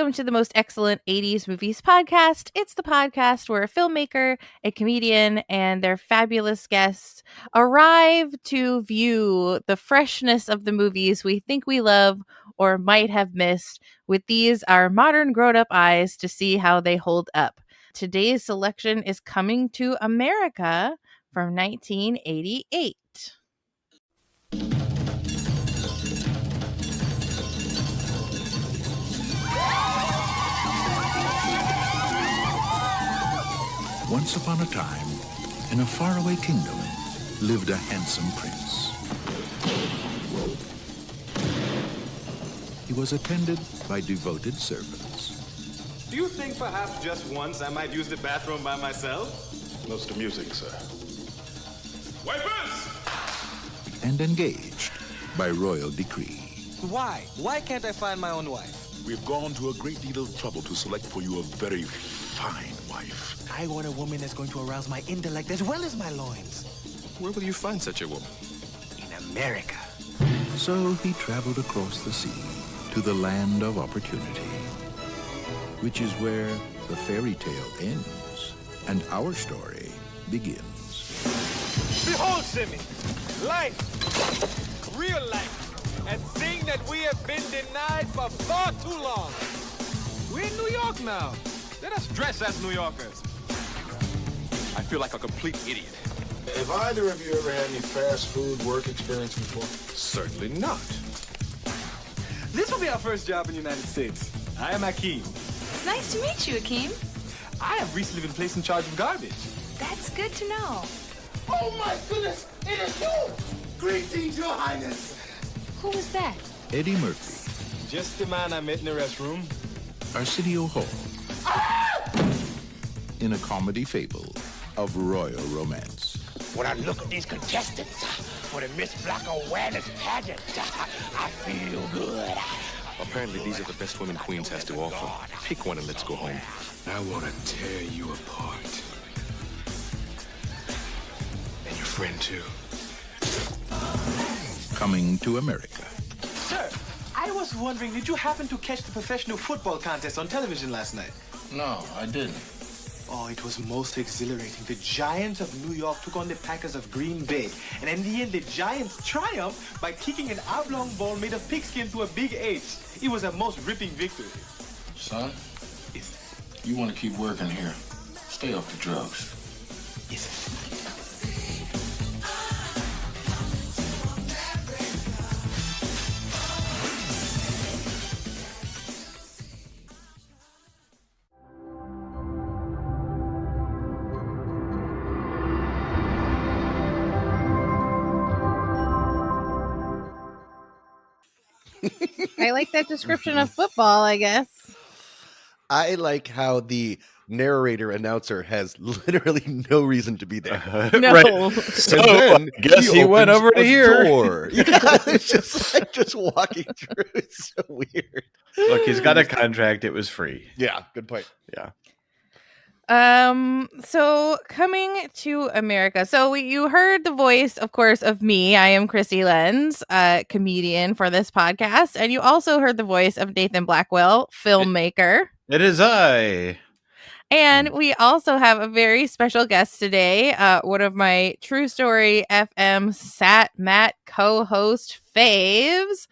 welcome to the Most Excellent 80s Movies podcast. It's the podcast where a filmmaker, a comedian, and their fabulous guests arrive to view the freshness of the movies we think we love or might have missed with these, our modern grown-up eyes, to see how they hold up. Today's selection is Coming to America from 1988. Once upon a time, in a faraway kingdom, lived a handsome prince. He was attended by devoted servants. Do you think perhaps just once I might use the bathroom by myself? Notes to music, sir. Wipers! And engaged by royal decree. Why? Why can't I find my own wife? We've gone to a great deal of trouble to select for you a very fine wife. I want a woman that's going to arouse my intellect as well as my loins. Where will you find such a woman? In America. So he traveled across the sea to the land of opportunity, which is where the fairy tale ends and our story begins. Behold, Simi, life, real life, a thing that we have been denied for far too long. We're in New York now. Let us dress as New Yorkers. I feel like a complete idiot. Have either of you ever had any fast food work experience before? Certainly not. This will be our first job in the United States. I am Akeem. It's nice to meet you, Akeem. I have recently been placed in charge of garbage. That's good to know. Oh my goodness, it is you! Greetings, your highness! Who was that? Eddie Murphy, Just the man I met in the restroom. Arsenio Hall, in a comedy fable of royal romance. When I look at these contestants for the Miss Black Awareness pageant, I feel good. Apparently these are the best women Queens has to offer. Pick one and let's go home. I want to tear you apart. And your friend, too. Coming to America. Sir, I was wondering, did you happen to catch the professional football contest on television last night? No, I didn't. Oh, it was most exhilarating. The Giants of New York took on the Packers of Green Bay. And in the end, the Giants triumphed by kicking an oblong ball made of pigskin to a big H. It was a most ripping victory. Son, you want to keep working here. Stay off the drugs. I like that description of football, I guess. I like how the narrator announcer has literally no reason to be there. No. Right. So I guess he went over to here. Yeah, it's just like just walking through. It's so weird. Look, he's got a contract. It was free. Yeah, good point. Yeah. So Coming to America. So you heard the voice, of course, of me. I am Chrissy Lenz, comedian for this podcast. And you also heard the voice of Nathan Blackwell, filmmaker. It is I. And we also have a very special guest today, one of my True Story FM Sat Matt co-host faves.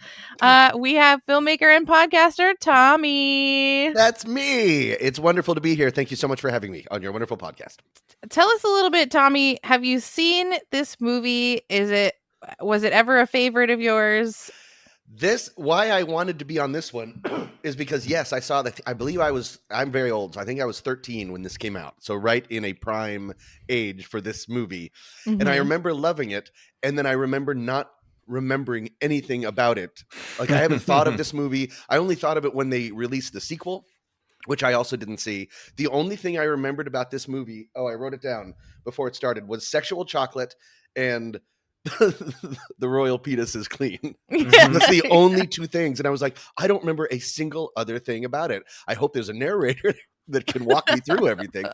We have filmmaker and podcaster Tommy. That's me. It's wonderful to be here. Thank you so much for having me on your wonderful podcast. Tell us a little bit, Tommy. Have you seen this movie? Was it ever a favorite of yours? Why I wanted to be on this one is because, yes, I saw that. I'm very old, so I think I was 13 when this came out. So right in a prime age for this movie. Mm-hmm. And I remember loving it. And then I remember not remembering anything about it. Like, I haven't thought of this movie. I only thought of it when they released the sequel, which I also didn't see. The only thing I remembered about this movie, I wrote it down before it started, was sexual chocolate and the royal penis is clean. That's the only two things. And I was like, I don't remember a single other thing about it. I hope there's a narrator that can walk me through everything.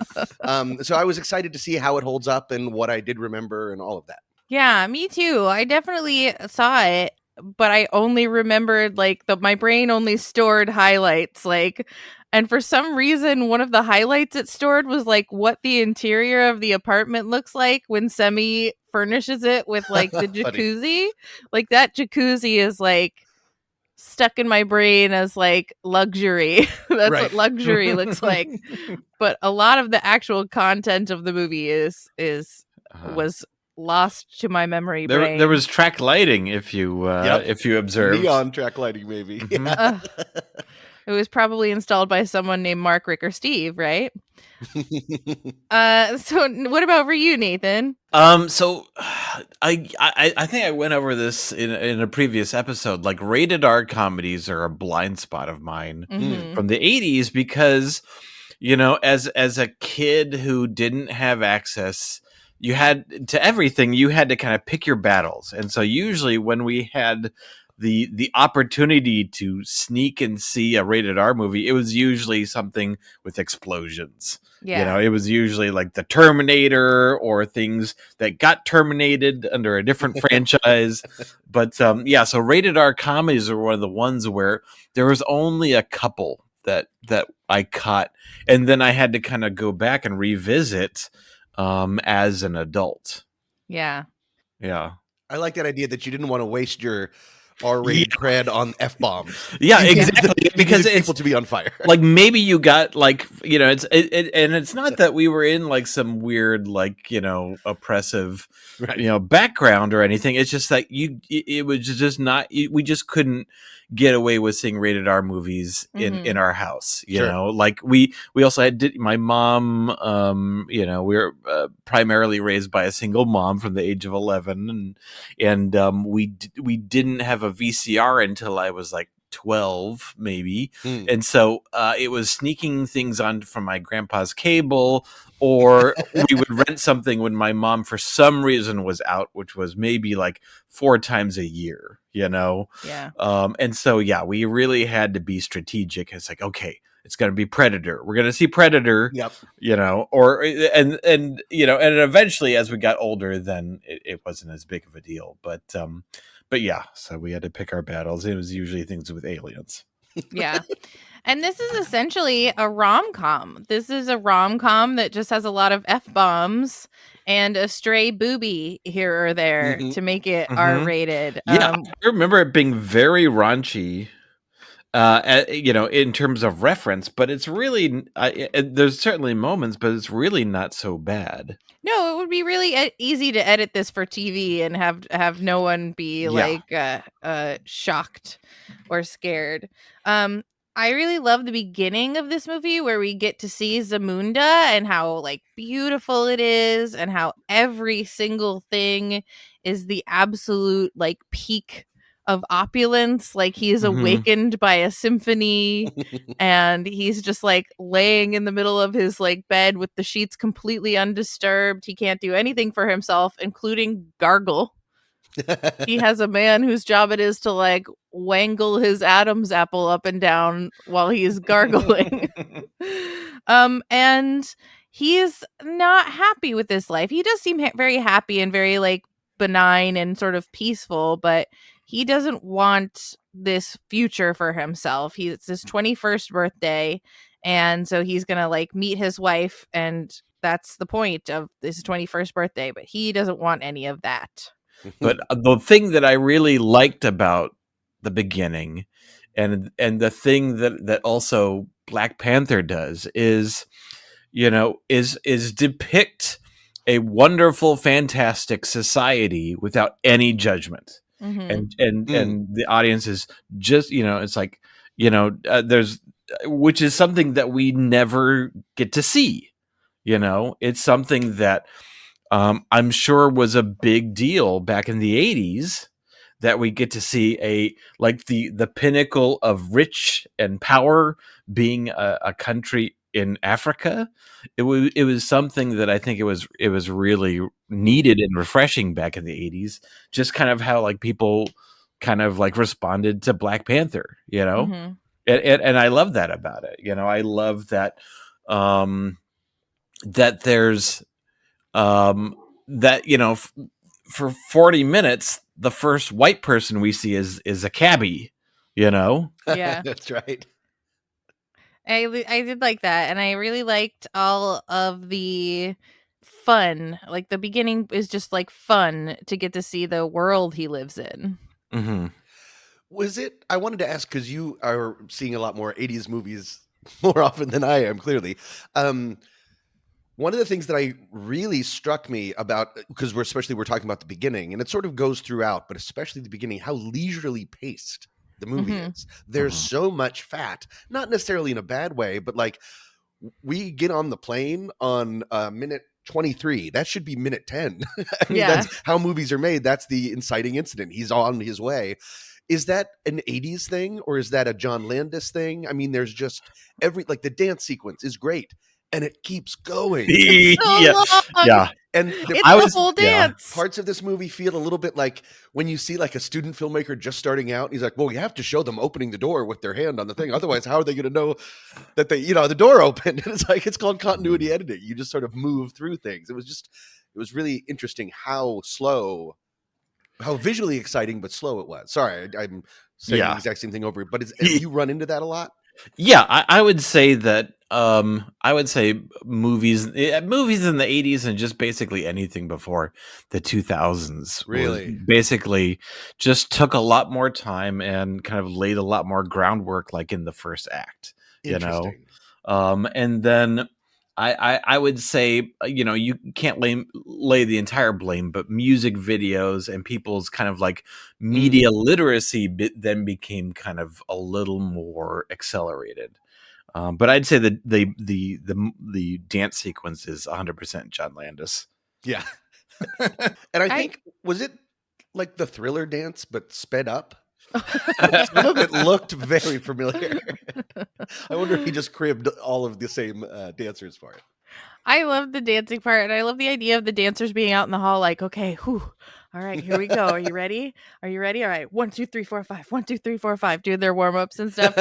So I was excited to see how it holds up and what I did remember and all of that. Yeah, me too. I definitely saw it but I only remembered like my brain only stored highlights, like, and for some reason one of the highlights it stored was like what the interior of the apartment looks like when Semi furnishes it with like the jacuzzi. Like that jacuzzi is like stuck in my brain as like luxury. That's what luxury looks like. But a lot of the actual content of the movie was lost to my memory brain. There was track lighting if you observed. Neon track lighting, maybe. Mm-hmm. It was probably installed by someone named Mark, Rick, or Steve, right? So what about for you, Nathan? So I think I went over this in a previous episode. Like rated R comedies are a blind spot of mine from the 80s because, you know, as a kid who didn't have access you had to everything, you had to kind of pick your battles. And so usually when we had the opportunity to sneak and see a rated R movie, it was usually something with explosions. Yeah. You know, it was usually like the Terminator or things that got terminated under a different franchise. But so rated R comedies are one of the ones where there was only a couple that I caught, and then I had to kind of go back and revisit as an adult. Yeah. I like that idea that you didn't want to waste your R-rated cred on F-bombs. Yeah, exactly. Because it's people to be on fire. Like maybe you got like, you know, and it's not that we were in like some weird like, you know, oppressive, you know, background or anything. It's just that it was just not. We just couldn't get away with seeing rated R movies in our house. You know, like we also had my mom. You know, we were primarily raised by a single mom from the age of 11, and we didn't have a VCR until I was like 12 maybe, and so it was sneaking things on from my grandpa's cable, or we would rent something when my mom for some reason was out, which was maybe like 4 times a year, you know. And so we really had to be strategic. It's like, okay, it's going to be Predator, we're going to see Predator, you know, or and you know, and eventually as we got older then it wasn't as big of a deal, but yeah, so we had to pick our battles. It was usually things with aliens. Yeah. And this is essentially a rom-com. This is a rom-com that just has a lot of F-bombs and a stray booby here or there to make it R-rated. Yeah, I remember it being very raunchy, you know, in terms of reference, but it's really, there's certainly moments, but it's really not so bad. No, it would be really easy to edit this for TV and have no one be like shocked or scared. I really love the beginning of this movie where we get to see Zamunda and how like beautiful it is and how every single thing is the absolute like peak of opulence. Like he is awakened by a symphony and he's just like laying in the middle of his like bed with the sheets completely undisturbed. He can't do anything for himself, including gargle. He has a man whose job it is to like wangle his Adam's apple up and down while he's gargling. And he's not happy with this life. He does seem very happy and very like benign and sort of peaceful, but he doesn't want this future for himself. It's his 21st birthday, and so he's gonna like meet his wife, and that's the point of this 21st birthday, but he doesn't want any of that. But the thing that I really liked about the beginning, and the thing that also Black Panther does is, you know, is depict a wonderful, fantastic society without any judgment, and the audience is just, you know, it's like, you know, which is something that we never get to see. You know, it's something that I'm sure was a big deal back in the 80s, that we get to see the pinnacle of rich and power being a country in Africa. It was something that I think it was really needed and refreshing back in the 80s. Just kind of how like people kind of like responded to Black Panther, you know, and I love that about it. You know, I love that that there's that, you know, for 40 minutes the first white person we see is a cabbie, you know. Yeah. That's right. I did like that, and I really liked all of the fun. Like the beginning is just like fun to get to see the world he lives in. Mm-hmm. Was it? I wanted to ask because you are seeing a lot more '80s movies more often than I am. Clearly, one of the things that I really struck me about, because we're talking about the beginning, and it sort of goes throughout, but especially the beginning, how leisurely paced the movie Mhm. is. There's Mhm. so much fat, not necessarily in a bad way, but like we get on the plane on minute 23. That should be minute 10. I mean, Yeah. that's how movies are made. That's the inciting incident. He's on his way. Is that an '80s thing or is that a John Landis thing? I mean, there's just like the dance sequence is great and it keeps going. It's Yeah, so long. yeah. And It's the whole dance. parts of this movie feel a little bit like when you see like a student filmmaker just starting out. He's like, well, you have to show them opening the door with their hand on the thing. Otherwise, how are they going to know that the door opened? And it's like, it's called continuity editing. You just sort of move through things. It was really interesting how visually exciting, but slow it was. Sorry, I'm saying the Yeah. exact same thing over. But have you run into that a lot? Yeah, I would say that. I would say movies in the '80s and just basically anything before the 2000s was Really? basically just took a lot more time and kind of laid a lot more groundwork, like in the first act. You know, Interesting. and then I would say, you can't lay the entire blame, but music videos and people's kind of like media literacy then became kind of a little more accelerated. But I'd say that the dance sequence is 100% John Landis. Yeah. And I I- think, was it like the Thriller dance, but sped up? Some of it looked very familiar. I wonder if he just cribbed all of the same dancers for it. I love the dancing part, and I love the idea of the dancers being out in the hall, like, okay, whew, all right, here we go. Are you ready? Are you ready? All right, 1, 2, 3, 4, 5. 1, 2, 3, 4, 5. Doing their warm ups and stuff.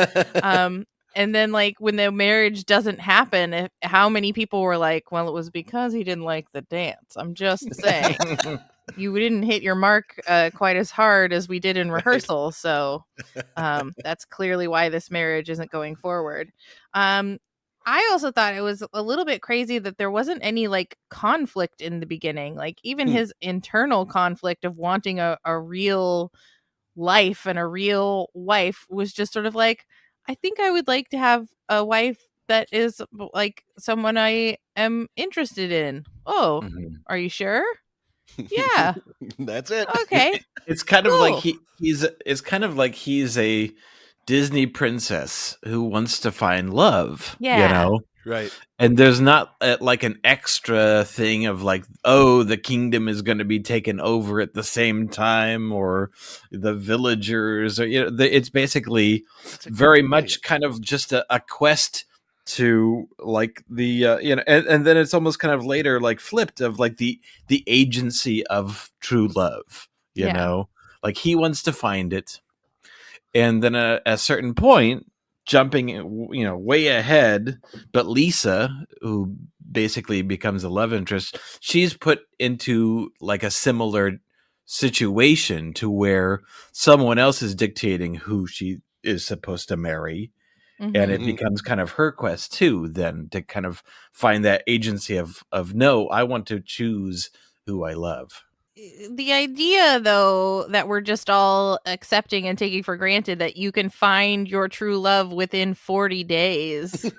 And then like when the marriage doesn't happen, how many people were like, well, it was because he didn't like the dance. I'm just saying. You didn't hit your mark quite as hard as we did in rehearsal. So that's clearly why this marriage isn't going forward. I also thought it was a little bit crazy that there wasn't any like conflict in the beginning. Like even his internal conflict of wanting a real life and a real wife was just sort of like, I think I would like to have a wife that is like someone I am interested in. Oh, are you sure? Yeah. That's it. Okay. It's kind of like Cool. it's kind of like he's a Disney princess who wants to find love. Yeah. Right. And there's not like an extra thing of like, oh, the kingdom is going to be taken over at the same time, or the villagers, or it's basically very much kind of just a quest to like the and then it's almost kind of later like flipped of like the agency of true love. Yeah. Like he wants to find it, and then at a certain point, jumping way ahead, but Lisa, who basically becomes a love interest, she's put into like a similar situation to where someone else is dictating who she is supposed to marry, and it becomes kind of her quest too then to kind of find that agency of no, I want to choose who I love. The idea though that we're just all accepting and taking for granted that you can find your true love within 40 days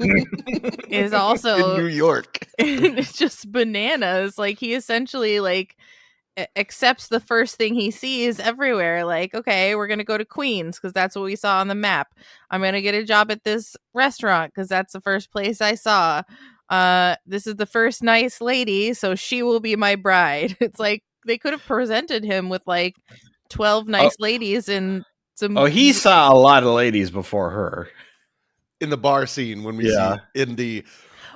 is also in New York. It's just bananas. Like he essentially like accepts the first thing he sees everywhere. Like, okay, we're gonna go to Queens because that's what we saw on the map. I'm gonna get a job at this restaurant because that's the first place I saw. This is the first nice lady, so she will be my bride. It's like they could have presented him with like 12 nice ladies and some. Oh, he saw a lot of ladies before her in the bar scene when we see in the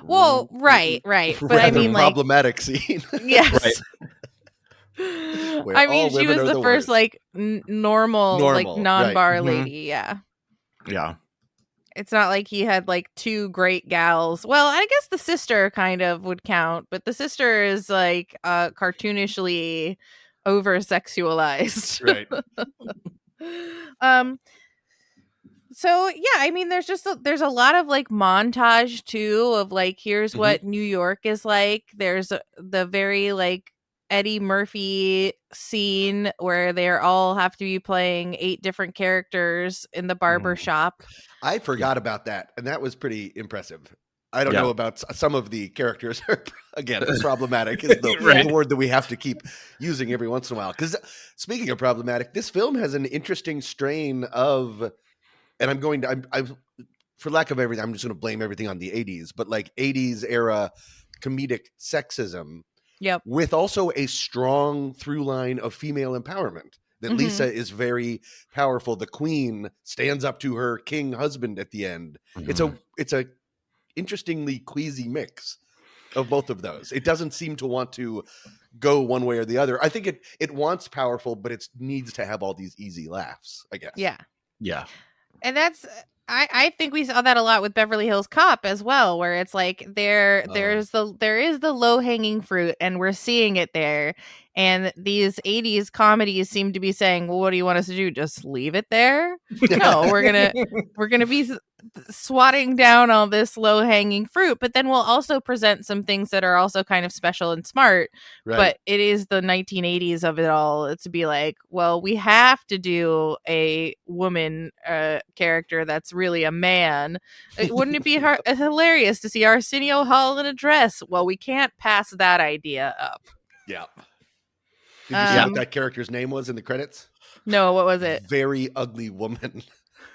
right. But I mean, like problematic scene. Yes. Right. I mean, she was the first like normal, like non-bar right. lady. Yeah. Yeah. It's not like he had like two great gals. Well, I guess the sister kind of would count, but the sister is like cartoonishly over sexualized. Right. So yeah, I mean, there's a lot of like montage too of like, here's what New York is like. There's the very like Eddie Murphy scene where they all have to be playing 8 different characters in the barber shop. I forgot about that, and that was pretty impressive. I don't Yeah. know about some of the characters. Again, problematic is the, Right. the word that we have to keep using every once in a while. Because speaking of problematic, this film has an interesting strain of, and I'm going to, I'm for lack of everything, I'm just going to blame everything on the 80s, but like 80s era comedic sexism. Yep. With also a strong through line of female empowerment. That Lisa is very powerful. The queen stands up to her king husband at the end. It's a interestingly queasy mix of both of those. It doesn't seem to want to go one way or the other. I think it wants powerful, but it needs to have all these easy laughs, I guess. Yeah. Yeah. And that's I think we saw that a lot with Beverly Hills Cop as well, where it's like there is the low hanging fruit, and we're seeing it there. And these 80s comedies seem to be saying, well, what do you want us to do? Just leave it there? No, we're gonna be swatting down all this low hanging fruit, but then we'll also present some things that are also kind of special and smart. Right. But it is the 1980s of it all. It's to be like, well, we have to do a woman character that's really a man. Wouldn't it be hilarious to see Arsenio Hall in a dress? Well, we can't pass that idea up. Yeah. Did you see what that character's name was in the credits? No, what was it? Very ugly woman.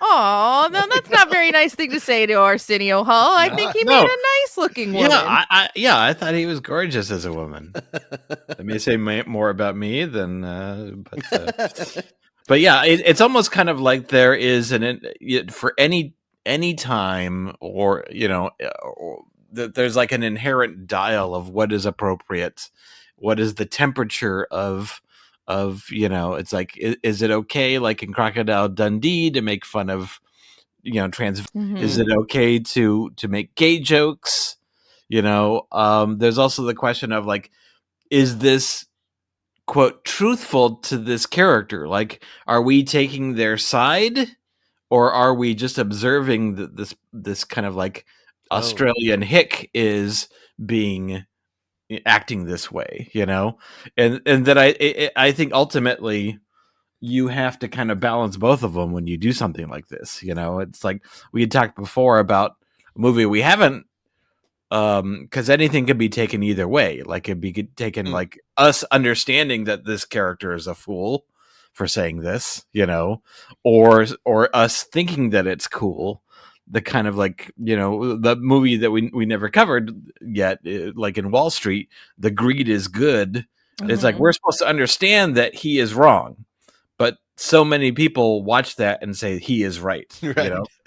Oh, no, that's not a very nice thing to say to Arsenio Hall. I think he made a nice looking woman. Yeah, I thought he was gorgeous as a woman. That may say more about me than, but yeah, it's almost kind of like there is for any time, or there's like an inherent dial of what is appropriate, what is the temperature of it's like, is it okay, like in Crocodile Dundee, to make fun of trans? Is it okay to make gay jokes? There's also the question of like, is this quote truthful to this character? Like, are we taking their side, or are we just observing that this kind of like Australian hick is acting this way, and that I think ultimately you have to kind of balance both of them when you do something like this. It's like we had talked before about a movie we haven't, because anything can be taken either way. Like it'd be taken like us understanding that this character is a fool for saying this, or us thinking that it's cool. The kind of like, the movie that we never covered yet, like in Wall Street, The Greed is Good. It's like, we're supposed to understand that he is wrong, but so many people watch that and say he is right.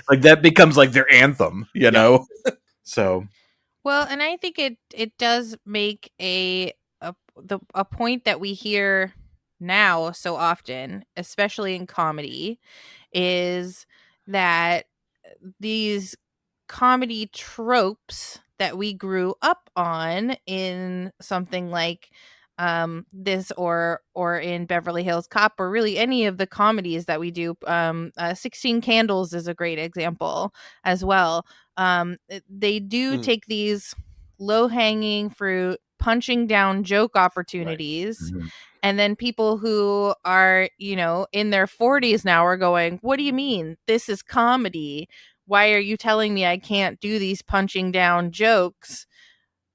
Like that becomes like their anthem, So, well, and I think it does make a point that we hear now so often, especially in comedy, is that these comedy tropes that we grew up on in something like this or in Beverly Hills Cop, or really any of the comedies that we do, 16 Candles is a great example as well. They do take these low-hanging fruit, punching down joke opportunities, and then people who are, in their 40s now are going, what do you mean? This is comedy. Why are you telling me I can't do these punching down jokes?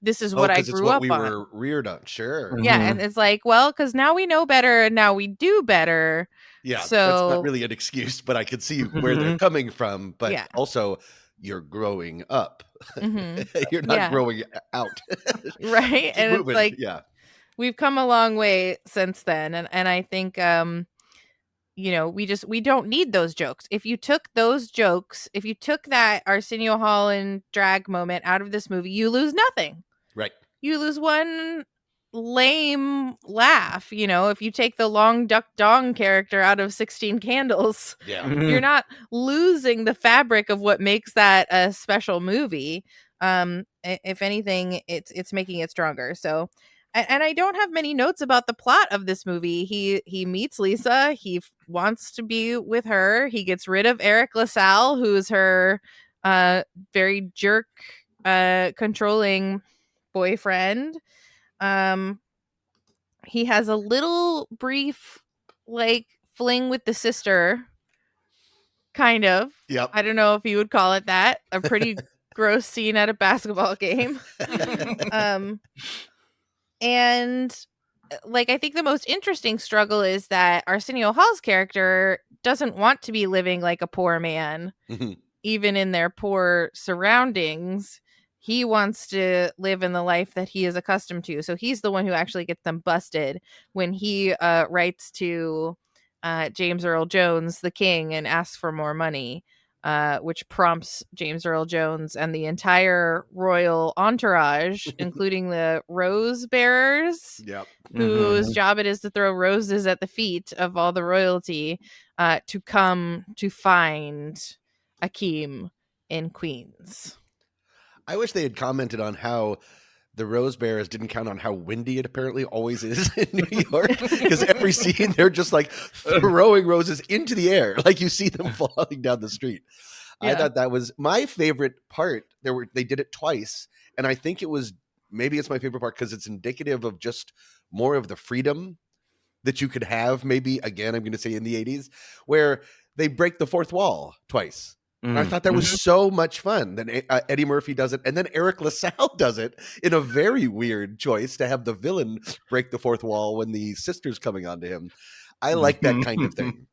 This is what I grew up on. We were reared on. Sure. Yeah, and it's like, well, because now we know better and now we do better. Yeah, so that's not really an excuse, but I could see where they're coming from. But also, you're growing up. You're not growing out. Right. And moving. It's like, we've come a long way since then. And I think, we don't need those jokes. If you took those jokes, if you took that Arsenio Hall and drag moment out of this movie, you lose nothing. Right. You lose one lame laugh. If you take the long duck dong character out of 16 Candles, you're not losing the fabric of what makes that a special movie. If anything, it's making it stronger. So And I don't have many notes about the plot of this movie. He meets Lisa. He wants to be with her. He gets rid of Eric LaSalle, who's her very jerk, controlling boyfriend. He has a little brief like fling with the sister, kind of. Yep. I don't know if you would call it that. A pretty gross scene at a basketball game. And like, I think the most interesting struggle is that Arsenio Hall's character doesn't want to be living like a poor man, even in their poor surroundings. He wants to live in the life that he is accustomed to. So he's the one who actually gets them busted when he writes to James Earl Jones, the king, and asks for more money, which prompts James Earl Jones and the entire royal entourage, including the rose bearers, whose job it is to throw roses at the feet of all the royalty, to come to find Akeem in Queens. I wish they had commented on how the Rose Bearers didn't count on how windy it apparently always is in New York, because every scene they're just like throwing roses into the air, like you see them falling down the street. Yeah. I thought that was my favorite part. They did it twice, and I think maybe it's my favorite part because it's indicative of just more of the freedom that you could have. Maybe again, I'm going to say in the 80s, where they break the fourth wall twice. And I thought that was so much fun. Then Eddie Murphy does it, and then Eric LaSalle does it in a very weird choice to have the villain break the fourth wall when the sister's coming onto him. I like that kind of thing.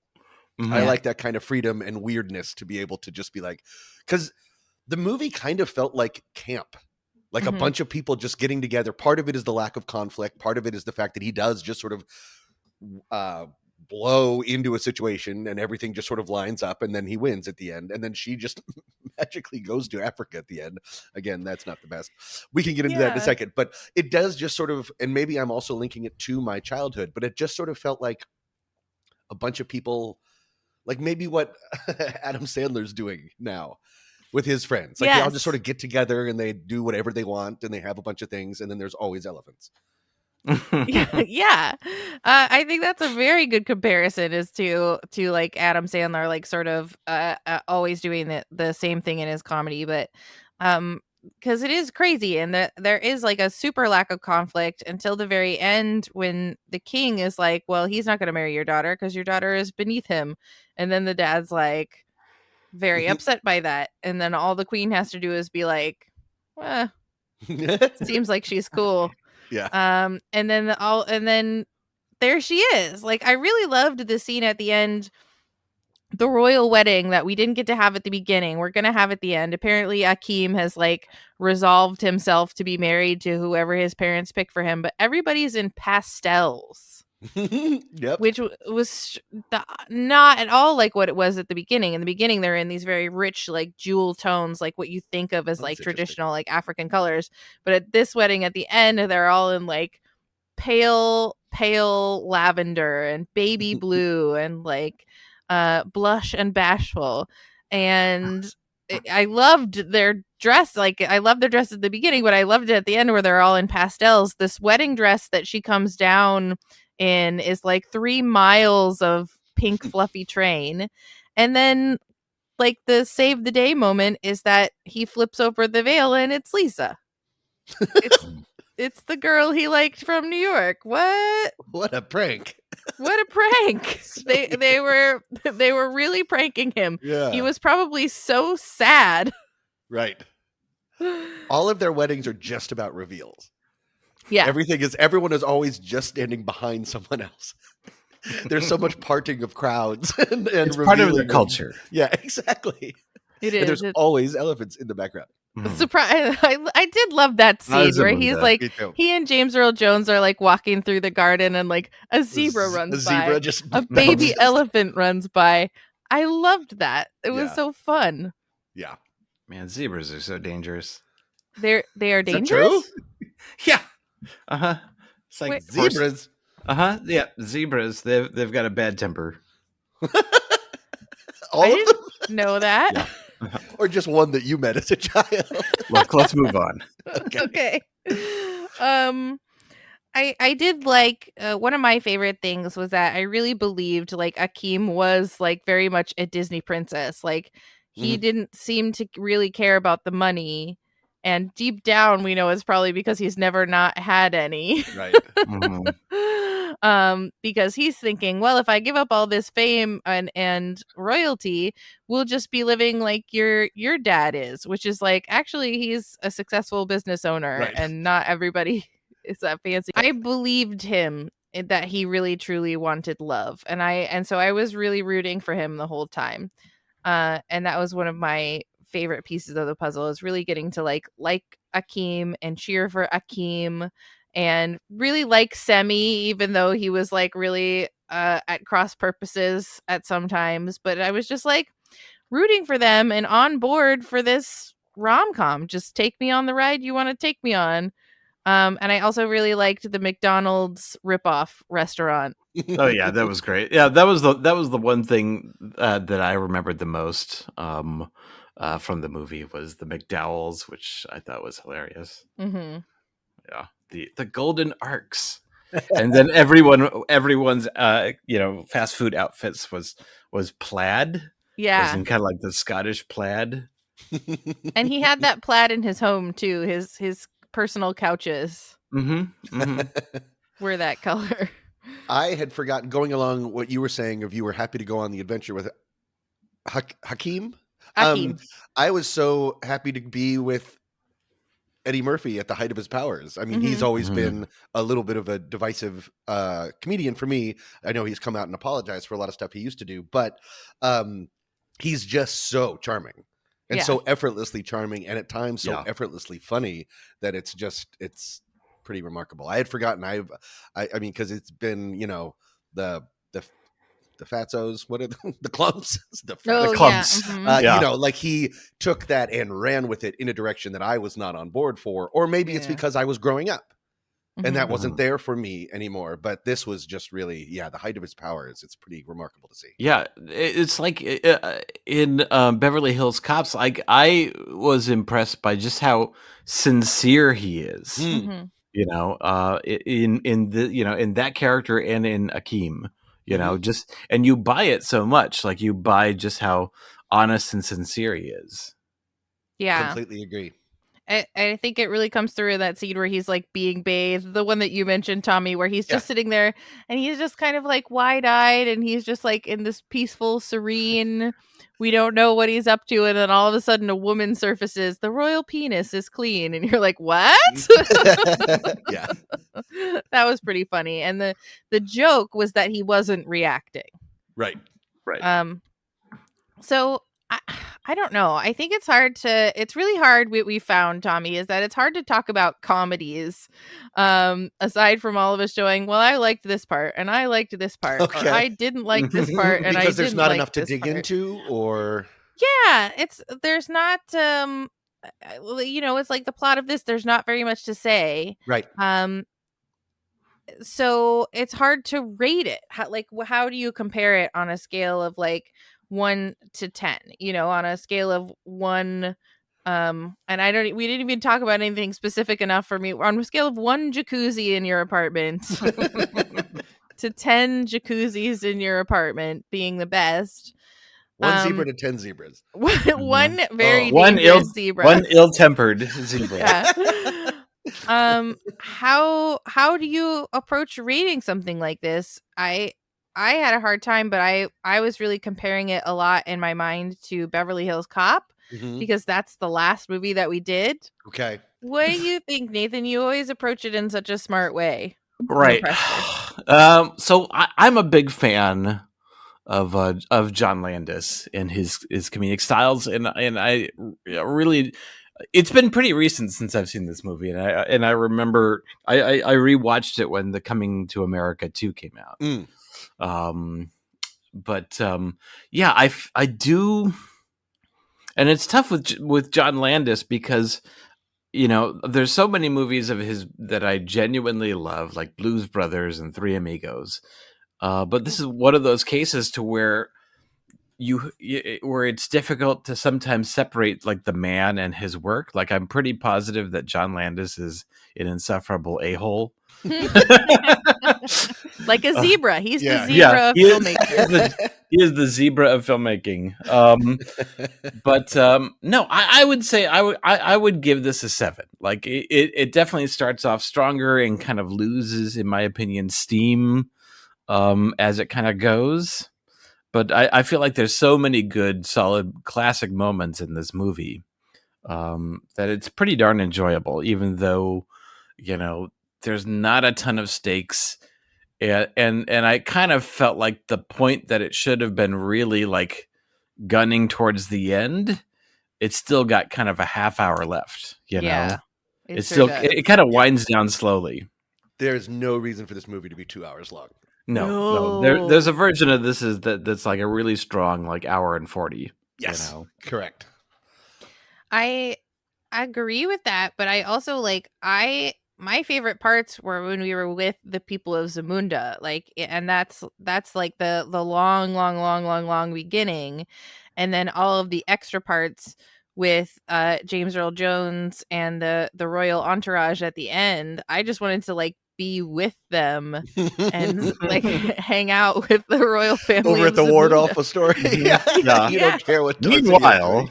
I like that kind of freedom and weirdness to be able to just be like, because the movie kind of felt like camp, like a bunch of people just getting together. Part of it is the lack of conflict. Part of it is the fact that he does just sort of blow into a situation and everything just sort of lines up, and then he wins at the end, and then she just magically goes to Africa at the end. Again, that's not the best. We can get into that in a second, but it does just sort of, and maybe I'm also linking it to my childhood, but it just sort of felt like a bunch of people, like maybe what Adam Sandler's doing now with his friends. Like they all just sort of get together and they do whatever they want and they have a bunch of things, and then there's always elephants. Yeah. I think that's a very good comparison as to like Adam Sandler, like sort of always doing the same thing in his comedy, but because it is crazy, and there is like a super lack of conflict until the very end when the king is like, well, he's not going to marry your daughter because your daughter is beneath him, and then the dad's like very upset by that, and then all the queen has to do is be like, well, seems like she's cool. Yeah. And then there she is. Like, I really loved the scene at the end, the royal wedding that we didn't get to have at the beginning. We're going to have at the end. Apparently Akeem has like resolved himself to be married to whoever his parents pick for him, but everybody's in pastels. Yep. Which was not at all like what it was at the beginning. In the beginning, they're in these very rich, like jewel tones, like what you think of as like traditional, like African colors. But at this wedding, at the end, they're all in like pale lavender and baby blue and like blush and bashful. And I loved their dress. Like, I loved their dress at the beginning, but I loved it at the end where they're all in pastels. This wedding dress that she comes down in is like 3 miles of pink fluffy train, and then like the save the day moment is that he flips over the veil and it's Lisa. It's the girl he liked from New York. What a prank. What a prank. They were really pranking him. Yeah. He was probably so sad. Right. All of their weddings are just about reveals. Yeah. Everyone is always just standing behind someone else. There's so much parting of crowds and it's part of the culture. Yeah, exactly. It is. And there's always elephants in the background. Surprise! I did love that scene where he's like, he and James Earl Jones are like walking through the garden, and like a zebra runs by, a baby elephant runs by. I loved that. It was so fun. Yeah, man, zebras are so dangerous. They are dangerous. True? Yeah. It's like zebras. Yeah, zebras. They've got a bad temper. All of them? Know that. Yeah. Or just one that you met as a child. Look, let's move on. Okay. I did like one of my favorite things was that I really believed like Akeem was like very much a Disney princess. Like he Mhm. didn't seem to really care about the money, and deep down we know it's probably because he's never not had any. Right. Mhm. Because he's thinking, well, if I give up all this fame and royalty, we'll just be living like your dad is, which is like actually he's a successful business owner Right. and not everybody is that fancy. I believed him that he really truly wanted love, and so I was really rooting for him the whole time. And that was one of my favorite pieces of the puzzle, is really getting to like Akeem and cheer for Akeem and really like Semi, even though he was like really at cross purposes at sometimes. But I was just like rooting for them and on board for this rom-com. Just take me on the ride you want to take me on. And I also really liked the McDonald's ripoff restaurant. Oh yeah, that was great. Yeah, that was the one thing that I remembered the most from the movie was the McDowell's, which I thought was hilarious. Mm-hmm. Yeah, the golden arcs, and then everyone's fast food outfits was plaid, was Yeah. in kind of like the Scottish plaid. And he had that plaid in his home too. His personal couches were that color. I had forgotten, going along what you were saying, of you were happy to go on the adventure with Hakeem. Akeem. I was so happy to be with Eddie Murphy at the height of his powers. I mean, he's always been a little bit of a divisive comedian for me. I know he's come out and apologized for a lot of stuff he used to do, but he's just so charming and Yeah. so effortlessly charming, and at times so Yeah. effortlessly funny that it's pretty remarkable. I had forgotten. I mean, because it's been, the fatzos, what are the clumps? The Oh, The yeah. clubs. Mhm. Yeah. like he took that and ran with it in a direction that I was not on board for, or maybe it's Yeah. because I was growing up and that Mhm. wasn't there for me anymore. But this was just really, the height of his powers. It's pretty remarkable to see. Yeah, it's like in Beverly Hills Cops. Like I was impressed by just how sincere he is. Mhm. In the in that character and in Akeem. Mhm. Just and you buy it so much. Like you buy just how honest and sincere he is. Yeah. Completely agree. I think it really comes through in that scene where he's like being bathed, the one that you mentioned, Tommy, where he's just sitting there and he's just kind of like wide-eyed and he's just like in this peaceful, serene, we don't know what he's up to, and then all of a sudden a woman surfaces, the royal penis is clean, and you're like, what? Yeah. That was pretty funny. And the joke was that he wasn't reacting. Right. So I don't know. I think it's really hard. What we found, Tommy, is that it's hard to talk about comedies aside from all of us showing, well, I liked this part and I liked this part, or Okay. I didn't like this part and I Because there's didn't not like enough to this dig part. into, or Yeah, there's not it's like the plot of this, there's not very much to say. right. So it's hard to rate it. How do you compare it on a scale of like 1 to 10, on a scale of 1, and we didn't even talk about anything specific enough for me, on a scale of 1 jacuzzi in your apartment to 10 jacuzzis in your apartment being the best. One zebra to 10 zebras. One very One dangerous zebra. one ill-tempered zebra. Yeah. How do you approach rating something like this? I had a hard time, but I was really comparing it a lot in my mind to Beverly Hills Cop because that's the last movie that we did. Okay. What do you think, Nathan? You always approach it in such a smart way. Right. So I'm a big fan of John Landis and his comedic styles, and I really, it's been pretty recent since I've seen this movie, and I remember I rewatched it when the Coming to America 2 came out. Yeah, I do, and it's tough with John Landis because there's so many movies of his that I genuinely love, like Blues Brothers and Three Amigos. But this is one of those cases to where where it's difficult to sometimes separate like the man and his work. Like I'm pretty positive that John Landis is an insufferable a-hole. Like a zebra. He's the zebra Yeah, of filmmaking. he is the zebra of filmmaking. But no, I would say I would give this a 7. Like it definitely starts off stronger and kind of loses, in my opinion, steam as it kind of goes. But I feel like there's so many good, solid, classic moments in this movie that it's pretty darn enjoyable, even though, there's not a ton of stakes. And I kind of felt like the point that it should have been really like gunning towards the end, it's still got kind of a half hour left, Yeah, It's still, it kind of winds down slowly. There's no reason for this movie to be 2 hours long. No. There's a version of this that's like a really strong, like hour and 40. Yes, correct. I agree with that, but I also my favorite parts were when we were with the people of Zamunda, and that's like the long beginning, and then all of the extra parts with James Earl Jones and the royal entourage at the end. I just wanted to be with them and hang out with the royal family over at the Wardolph Astoria. You don't care what. Meanwhile,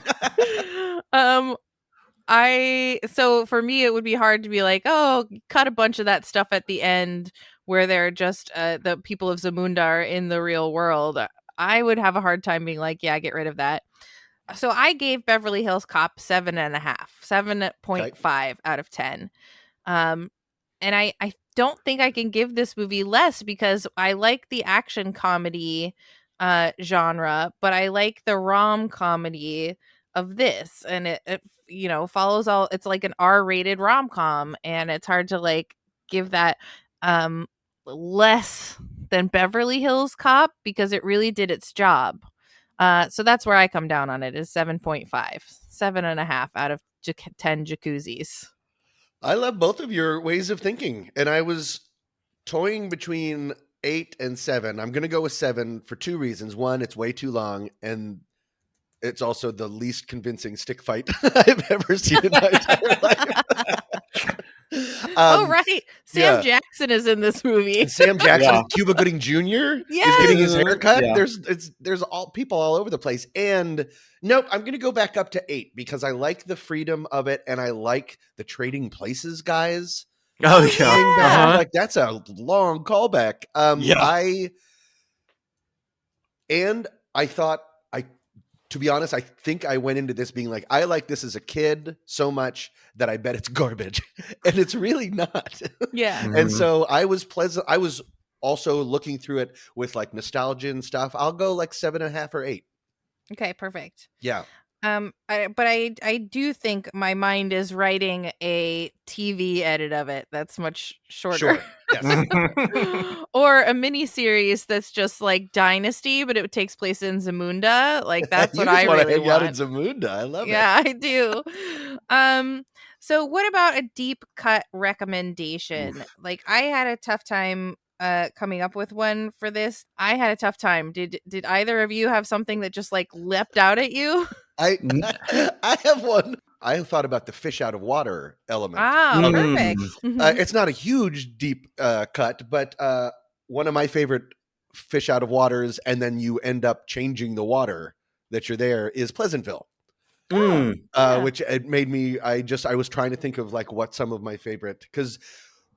so for me it would be hard to be like, oh, cut a bunch of that stuff at the end where they're just the people of Zamunda are in the real world. I would have a hard time being like, yeah, get rid of that. So I gave Beverly Hills Cop 7.5 out of 10. And I don't think I can give this movie less because I like the action comedy genre, but I like the rom-comedy of this, and it follows all. It's like an R-rated rom-com, and it's hard to give that less than Beverly Hills Cop because it really did its job. So that's where I come down on it, is 7.5, 7.5 out of 10 jacuzzis. I love both of your ways of thinking, and I was toying between 8 and 7. I'm going to go with 7 for 2 reasons. One, it's way too long, and it's also the least convincing stick fight I've ever seen in my entire life. Oh, right. Sam Jackson is in this movie. Sam Jackson, Cuba Gooding Jr. is getting his hair cut. Yeah. There's all people all over the place. And nope, I'm going to go back up to 8 because I like the freedom of it, and I like the trading places guys. Oh yeah, that's a long callback. I thought, to be honest, I think I went into this being like, I like this as a kid so much that I bet it's garbage, and it's really not. Yeah. And so I was pleasant. I was also looking through it with nostalgia and stuff. I'll go 7.5 or 8. Okay, perfect. Yeah. I do think my mind is writing a TV edit of it that's much shorter. Sure. Yes. Or a mini series that's just like Dynasty, but it takes place in Zamunda. That's what I really want. Out in Zamunda. I love it. Yeah, I do. So what about a deep cut recommendation? Oof. I had a tough time coming up with one for this. I had a tough time. Did either of you have something that just leapt out at you? I have one. I thought about the fish out of water element. Ah, perfect. It's not a huge deep cut, but one of my favorite fish out of waters, and then you end up changing the water that you're there, is Pleasantville. Which it made me. I was trying to think of what some of my favorite, because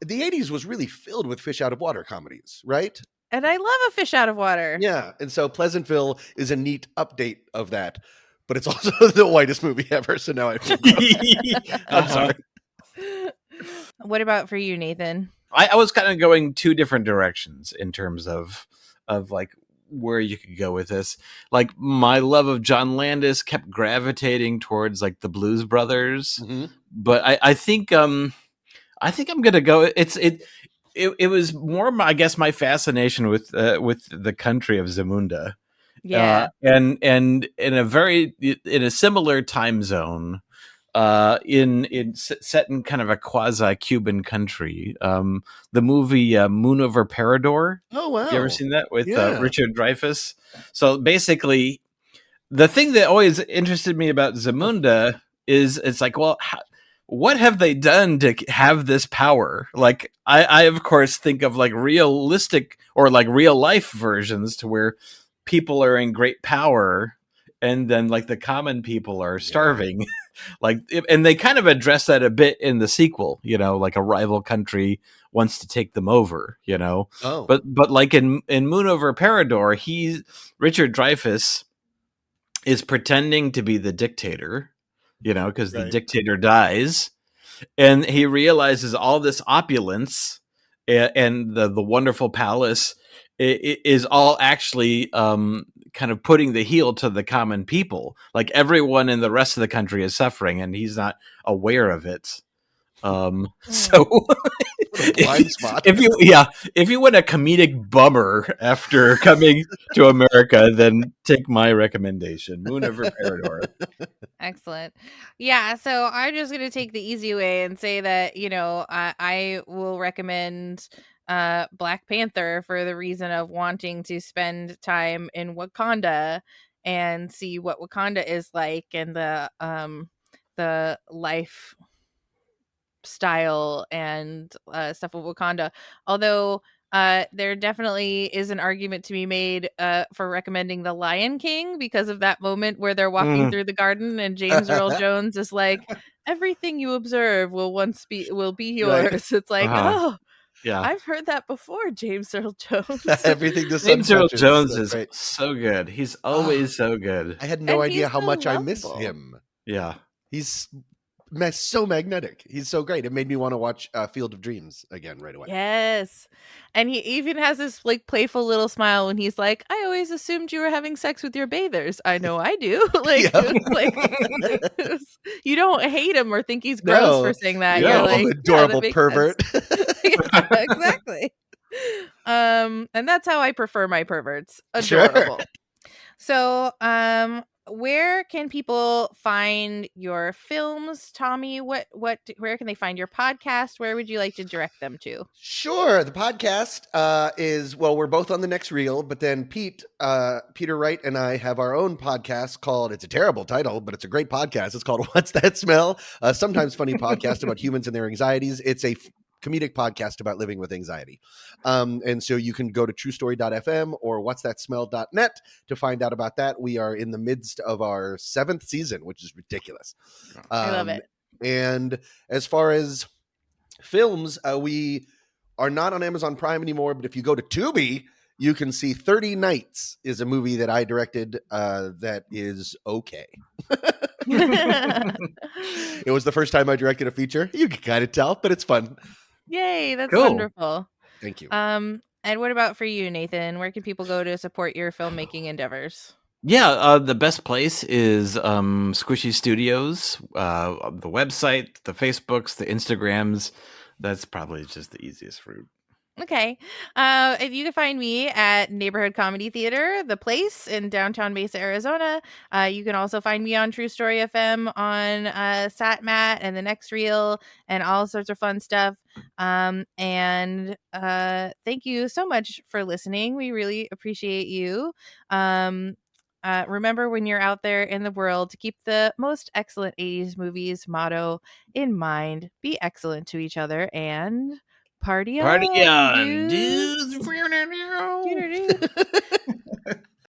the 80s was really filled with fish out of water comedies, right? And I love a fish out of water. Yeah, and so Pleasantville is a neat update of that. But it's also the whitest movie ever, so now I'm sorry. What about for you, Nathan? I was kind of going 2 different directions in terms of where you could go with this. My love of John Landis kept gravitating towards the Blues Brothers, but I think I'm gonna go. It was more, I guess, my fascination with the country of Zamunda. Yeah, and in a similar time zone, set in kind of a quasi Cuban country. The movie Moon Over Parador. Oh wow! You ever seen that with Richard Dreyfuss? So basically, the thing that always interested me about Zamunda is it's like, well, what have they done to have this power? Like, I of course think of like realistic or like real life versions to where people are in great power and then like the common people are starving. Like, and they kind of address that a bit in the sequel, like a rival country wants to take them over, Oh. but like in Moon Over Parador, Richard Dreyfuss is pretending to be the dictator, because the dictator dies, and he realizes all this opulence and the wonderful palace is all actually kind of putting the heel to the common people. Like everyone in the rest of the country is suffering, and he's not aware of it. So blind spot. if you want a comedic bummer after coming to America, then take my recommendation, Moon Over Parador. Excellent. Yeah, so I'm just going to take the easy way and say that, I will recommend Black Panther for the reason of wanting to spend time in Wakanda and see what Wakanda is like and the life style and stuff of Wakanda. Although there definitely is an argument to be made for recommending The Lion King because of that moment where they're walking through the garden and James Earl Jones is like, everything you observe will be yours. Right. It's like, oh, yeah, I've heard that before, James Earl Jones. Everything the sun James Earl touches. Jones That's is right. so good. He's always so good. I had no And idea he's how so much I miss lovable. him. Yeah. He's so magnetic. He's so great. It made me want to watch Field of Dreams again right away. Yes. And he even has this like playful little smile when he's like, I always assumed you were having sex with your bathers. I know I do. Like, you don't hate him or think he's gross for saying that. Yeah. You're Oh, like, adorable that makes pervert. sense. Yeah, exactly. And that's how I prefer my perverts. Sure. Adorable. So, where can people find your films, Tommy? Where can they find your podcast? Where would you like to direct them to? Sure. The podcast is, well, we're both on the next reel, but then Peter Wright and I have our own podcast called, it's a terrible title, but it's a great podcast. It's called What's That Smell? Sometimes funny podcast about humans and their anxieties. It's a comedic podcast about living with anxiety. And so you can go to truestory.fm or whatsthatsmell.net to find out about that. We are in the midst of our 7th season, which is ridiculous. I love it. And as far as films, we are not on Amazon Prime anymore, but if you go to Tubi, you can see 30 Nights is a movie that I directed that is okay. It was the first time I directed a feature. You can kind of tell, but it's fun. Yay, that's Cool. wonderful. Thank you. And what about for you, Nathan? Where can people go to support your filmmaking endeavors? Yeah, the best place is Squishy Studios, the website, the Facebooks, the Instagrams. That's probably just the easiest route. Okay. If you can find me at Neighborhood Comedy Theater, The Place in downtown Mesa, Arizona. You can also find me on True Story FM on SatMat and The Next Reel and all sorts of fun stuff. And thank you so much for listening. We really appreciate you. Remember when you're out there in the world to keep the most excellent 80s movies motto in mind. Be excellent to each other and party on, Party on, dudes. dudes.